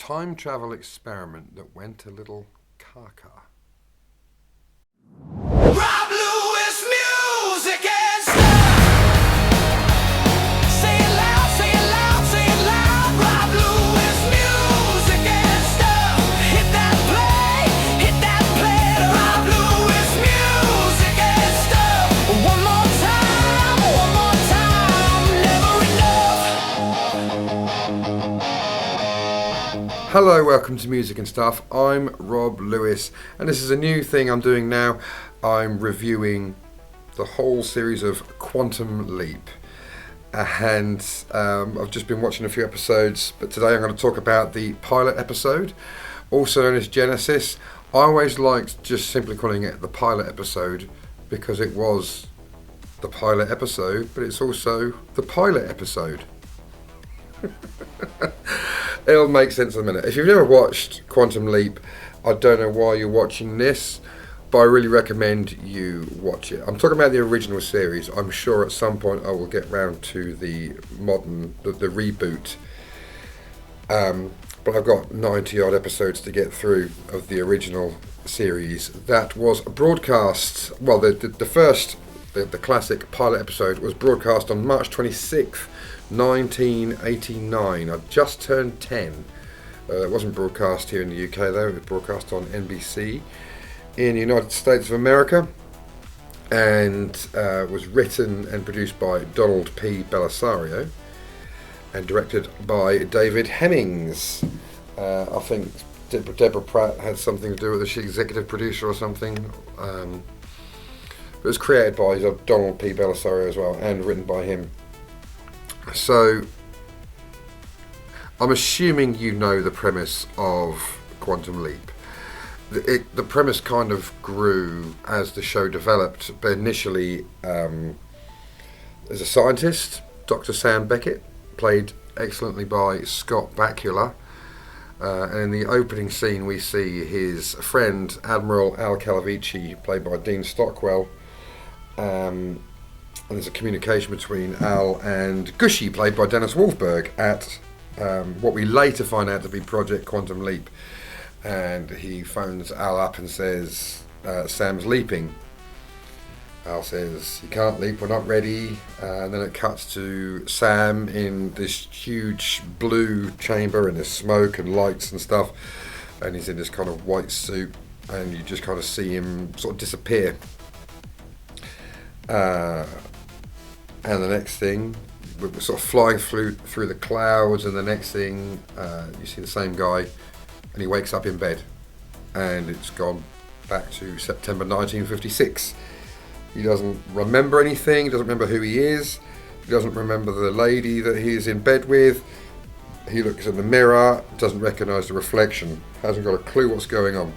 time travel experiment that went a little caca. Rob Lewis music and stuff. Say it loud, say it loud, say it loud. Rob Lewis music and stuff. Hit that play. Rob Lewis music and stuff. One more time, never enough. Hello, welcome to Music and Stuff. I'm Rob Lewis, and this is a new thing I'm doing now. I'm reviewing the whole series of Quantum Leap, and I've just been watching a few episodes, but today I'm going to talk about the pilot episode, also known as Genesis. I always liked just simply calling it the pilot episode because it was the pilot episode, but it's also the pilot episode. It'll make sense in a minute. If you've never watched Quantum Leap, I don't know why you're watching this, but I really recommend you watch it. I'm talking about the original series. I'm sure at some point I will get round to the modern, the reboot. But I've got 90 odd episodes to get through of the original series. That was broadcast, well, the first, the classic pilot episode was broadcast on March 26th, 1989. I just turned 10. It wasn't broadcast here in the UK though, it was broadcast on NBC in the United States of America, and was written and produced by Donald P. Bellisario and directed by David Hemmings. I think Deborah Pratt had something to do with it, she executive producer or something. It was created by Donald P. Bellisario as well and written by him. So, I'm assuming you know the premise of Quantum Leap. The premise kind of grew as the show developed, but initially as a scientist, Dr. Sam Beckett, played excellently by Scott Bakula. And in the opening scene we see his friend Admiral Al Calavici, played by Dean Stockwell. And there's a communication between Al and Gushy, played by Dennis Wolfberg, at what we later find out to be Project Quantum Leap. And he phones Al up and says, Sam's leaping. Al says, "You can't leap, we're not ready." And then it cuts to Sam in this huge blue chamber, and there's smoke and lights and stuff. And he's in this kind of white suit, and you just kind of see him sort of disappear. And the next thing, we're sort of flying through the clouds, and the next thing, you see the same guy, and he wakes up in bed, and it's gone back to September 1956. He doesn't remember anything, he doesn't remember who he is, he doesn't remember the lady that he's in bed with. He looks in the mirror, doesn't recognise the reflection, hasn't got a clue what's going on.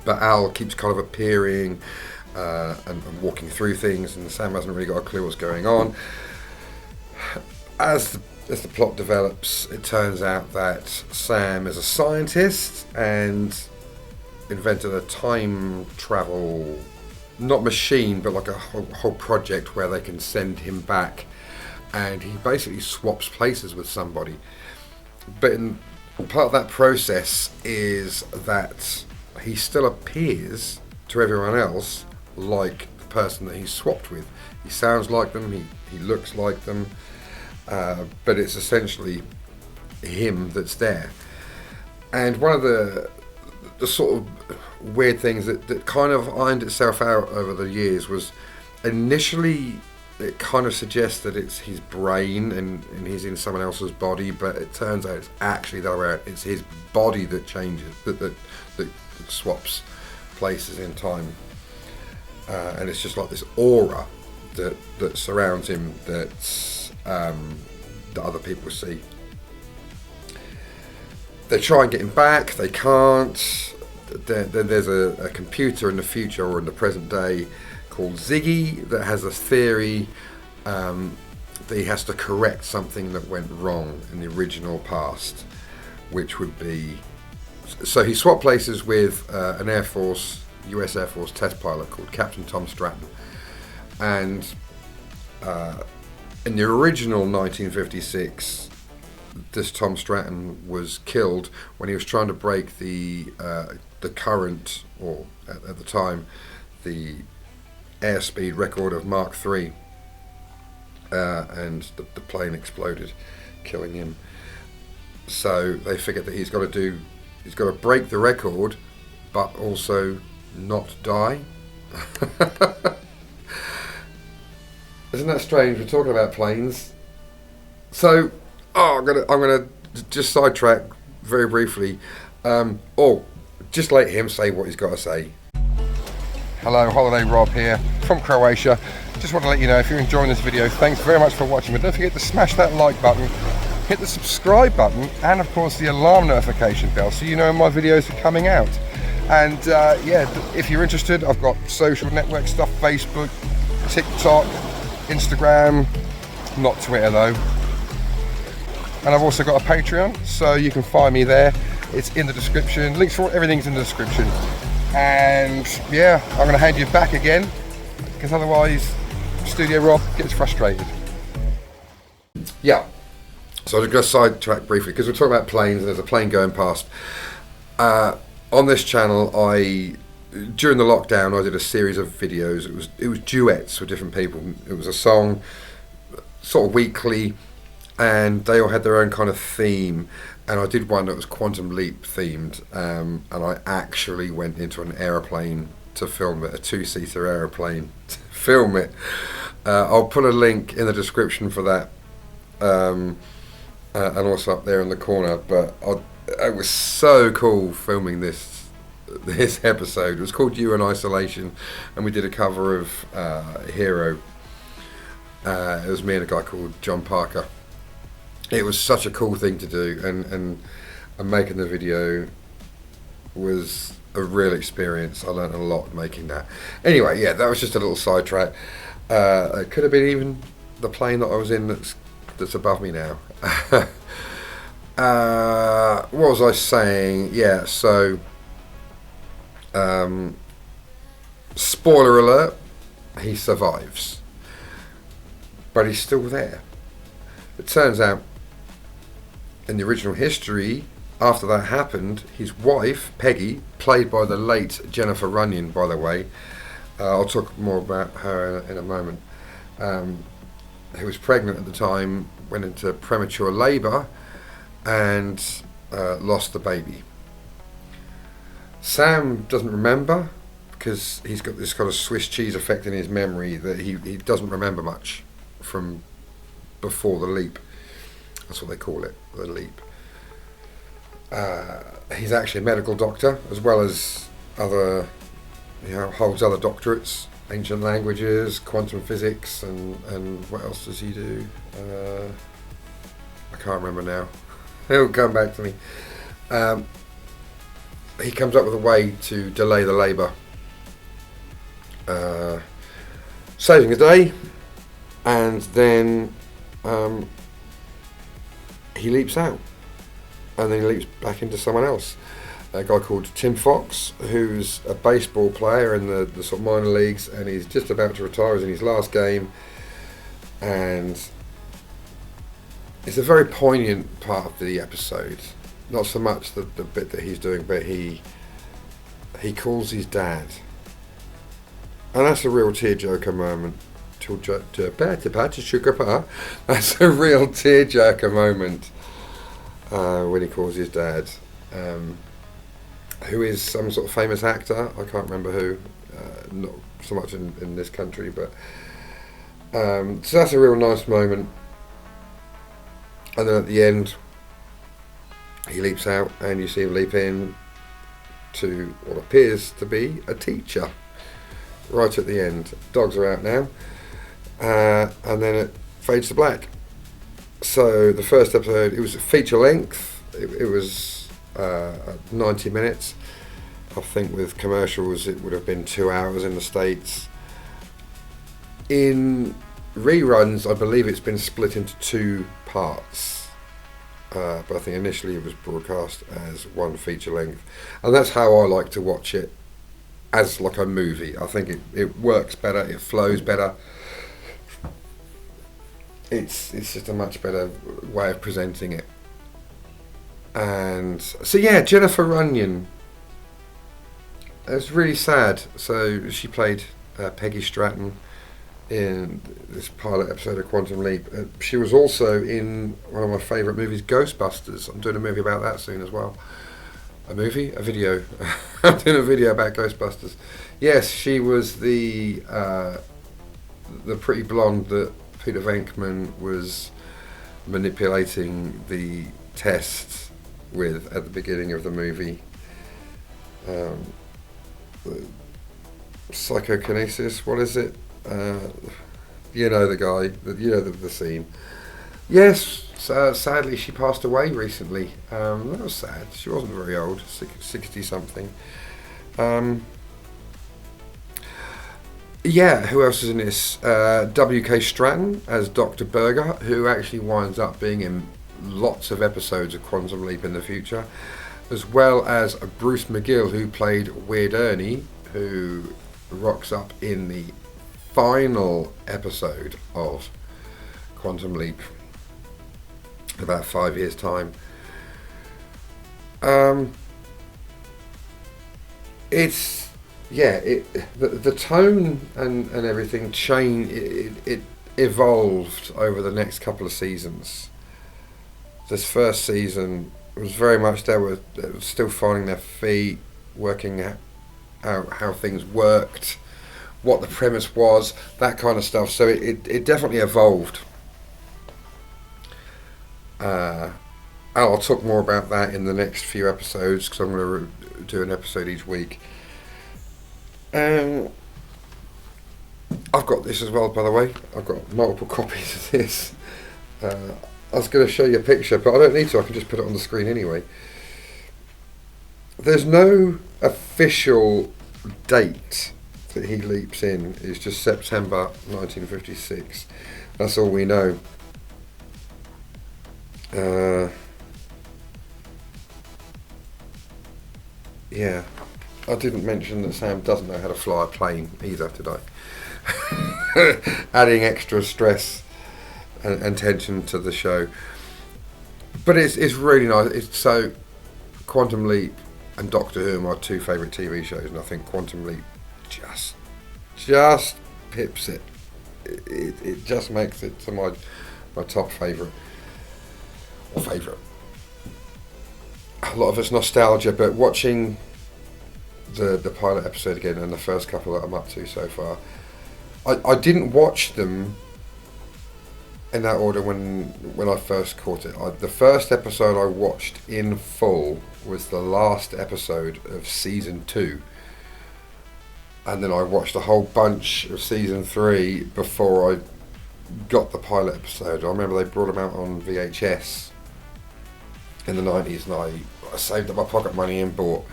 But Al keeps kind of appearing and walking through things, and Sam hasn't really got a clue what's going on. As the plot develops, it turns out that Sam is a scientist and invented a time travel, not machine, but like a whole project where they can send him back, and he basically swaps places with somebody. But part of that process is that he still appears to everyone else like the person that he's swapped with. He sounds like them, he looks like them, but it's essentially him that's there. And one of the sort of weird things that kind of ironed itself out over the years was, initially it kind of suggests that it's his brain and he's in someone else's body, but it turns out it's actually the other way around. It's his body that changes, that swaps places in time. And it's just like this aura that surrounds him that other people see. They try and get him back, they can't. Then there's a computer in the future or in the present day called Ziggy that has a theory that he has to correct something that went wrong in the original past, which would be, so he swapped places with an US Air Force test pilot called Captain Tom Stratton, and in the original 1956 this Tom Stratton was killed when he was trying to break the current, or at the time, the airspeed record of Mark III, and the plane exploded, killing him. So they figured that he's got to break the record, but also not die. Isn't that strange? We're talking about planes. So, I'm gonna just sidetrack very briefly. Just let him say what he's got to say. Hello, Holiday Rob here from Croatia. Just want to let you know, if you're enjoying this video, thanks very much for watching. But don't forget to smash that like button, hit the subscribe button, and of course the alarm notification bell, so you know when my videos are coming out. And if you're interested, I've got social network stuff: Facebook, TikTok, Instagram, not Twitter though. And I've also got a Patreon, so you can find me there. It's in the description. Links for everything's in the description. And yeah, I'm going to hand you back again, because otherwise Studio Rob gets frustrated. Yeah, so I'm just going to sidetrack briefly, because we're talking about planes and there's a plane going past. On this channel, during the lockdown, I did a series of videos. It was duets with different people. It was a song, sort of weekly, and they all had their own kind of theme. And I did one that was Quantum Leap themed, and I actually went into an aeroplane to film it, a 2-seater aeroplane to film it. I'll put a link in the description for that, and also up there in the corner. But it was so cool filming this episode. It was called You in Isolation, and we did a cover of Hero. It was me and a guy called John Parker. It was such a cool thing to do, and making the video was a real experience. I learned a lot making that. Anyway, yeah, that was just a little sidetrack. It could have been even the plane that I was in that's above me now. What was I saying? Yeah, so spoiler alert, he survives, but he's still there. It turns out, in the original history, after that happened, his wife, Peggy, played by the late Jennifer Runyon, by the way, I'll talk more about her in a moment, who was pregnant at the time, went into premature labour, and lost the baby. Sam doesn't remember, because he's got this kind of Swiss cheese effect in his memory that he doesn't remember much from before the leap. That's what they call it, the leap. He's actually a medical doctor, as well as other, holds other doctorates, ancient languages, quantum physics, and what else does he do? I can't remember now. It'll come back to me. He comes up with a way to delay the labour, saving a day, and then he leaps out, and then he leaps back into someone else. A guy called Tim Fox, who's a baseball player in the sort of minor leagues, and he's just about to retire. He's in his last game, and it's a very poignant part of the episode. Not so much the bit that he's doing, but he calls his dad, and that's a real tearjerker moment. That's a real tearjerker moment when he calls his dad, who is some sort of famous actor. I can't remember who, not so much in this country, but so that's a real nice moment. And then at the end, he leaps out, and you see him leap in to what appears to be a teacher right at the end. Dogs are out now. And then it fades to black. So the first episode, it was a feature length. It was 90 minutes. I think with commercials it would have been 2 hours in the States. In reruns, I believe it's been split into 2 parts. But I think initially it was broadcast as one feature length. And that's how I like to watch it, as like a movie. I think it works better, it flows better. It's just a much better way of presenting it. And so yeah, Jennifer Runyon. It was really sad. So she played Peggy Stratton in this pilot episode of Quantum Leap. She was also in one of my favourite movies, Ghostbusters. I'm doing a movie about that soon as well. A movie? A video. I'm doing a video about Ghostbusters. Yes, she was the pretty blonde that Peter Venkman was manipulating the tests with at the beginning of the movie. Psychokinesis, what is it? You know the guy, you know the scene. Yes, sadly she passed away recently. That was sad. She wasn't very old, 60 something. Yeah, who else is in this? W.K. Stratton as Dr. Berger, who actually winds up being in lots of episodes of Quantum Leap in the future, as well as Bruce McGill, who played Weird Ernie, who rocks up in the final episode of Quantum Leap in about 5 years' time. It's the tone and everything changed. It evolved over the next couple of seasons. This first season was very much they were still finding their feet, working out how things worked, what the premise was, that kind of stuff. So it definitely evolved. I'll talk more about that in the next few episodes because I'm going to do an episode each week. I've got this as well, by the way. I've got multiple copies of this. I was going to show you a picture, but I don't need to. I can just put it on the screen anyway. There's no official date that he leaps in. It's just September 1956. That's all we know. Yeah, I didn't mention that Sam doesn't know how to fly a plane either, did I? Adding extra stress and tension to the show. But it's really nice. It's so Quantum Leap and Doctor Who are my two favourite TV shows, and I think Quantum Leap just pips it. It just makes it to my top favourite. Or favourite. A lot of it's nostalgia, but watching the pilot episode again and the first couple that I'm up to so far, I didn't watch them in that order when I first caught it. The first episode I watched in full was the last episode of season 2, and then I watched a whole bunch of season 3 before I got the pilot episode. I remember they brought them out on VHS in the 90s, and I saved up my pocket money and bought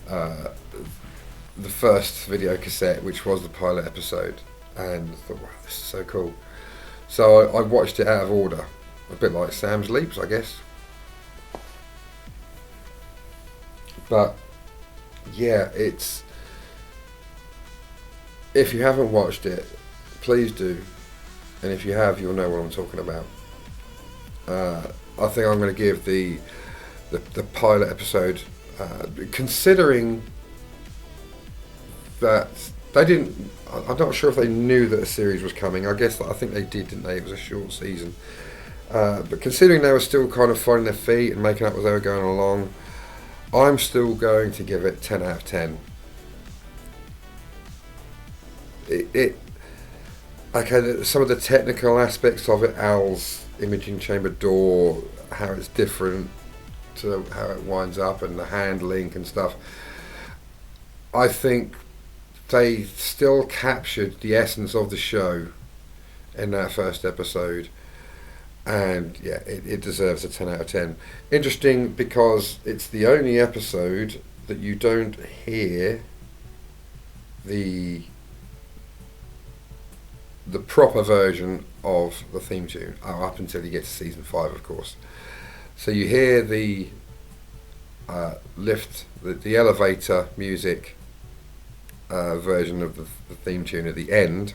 the first video cassette, which was the pilot episode, and thought, wow, this is so cool. So I watched it out of order, a bit like Sam's Leaps, I guess. But yeah, it's, if you haven't watched it, please do, and if you have, you'll know what I'm talking about. I think I'm going to give the pilot episode, considering that they didn't, I'm not sure if they knew that a series was coming. I think they did, didn't they? It was a short season. But considering they were still kind of finding their feet and making up as they were going along, I'm still going to give it 10 out of 10. Okay, some of the technical aspects of it, Al's imaging chamber door, how it's different to how it winds up, and the handling and stuff, I think they still captured the essence of the show in that first episode, and yeah, it deserves a 10 out of 10. Interesting because it's the only episode that you don't hear the proper version of the theme tune up until you get to season 5, of course. So you hear the lift, the elevator music version of the theme tune at the end,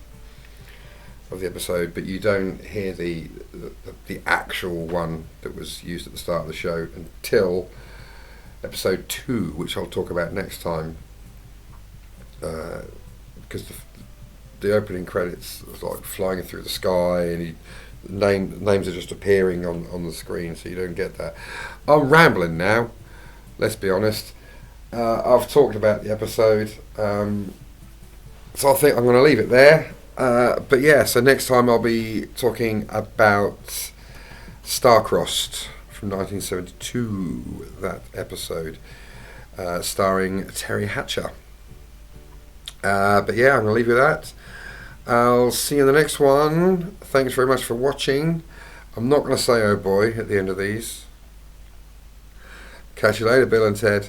of the episode, but you don't hear the actual one that was used at the start of the show until episode 2, which I'll talk about next time, because the opening credits was like flying through the sky, and names are just appearing on the screen, so you don't get that. I'm rambling now, let's be honest. I've talked about the episode, so I think I'm going to leave it there. But yeah, so next time I'll be talking about Star-Crossed from 1972, that episode, starring Terry Hatcher. But yeah, I'm going to leave you with that. I'll see you in the next one. Thanks very much for watching. I'm not going to say oh boy at the end of these. Catch you later, Bill and Ted.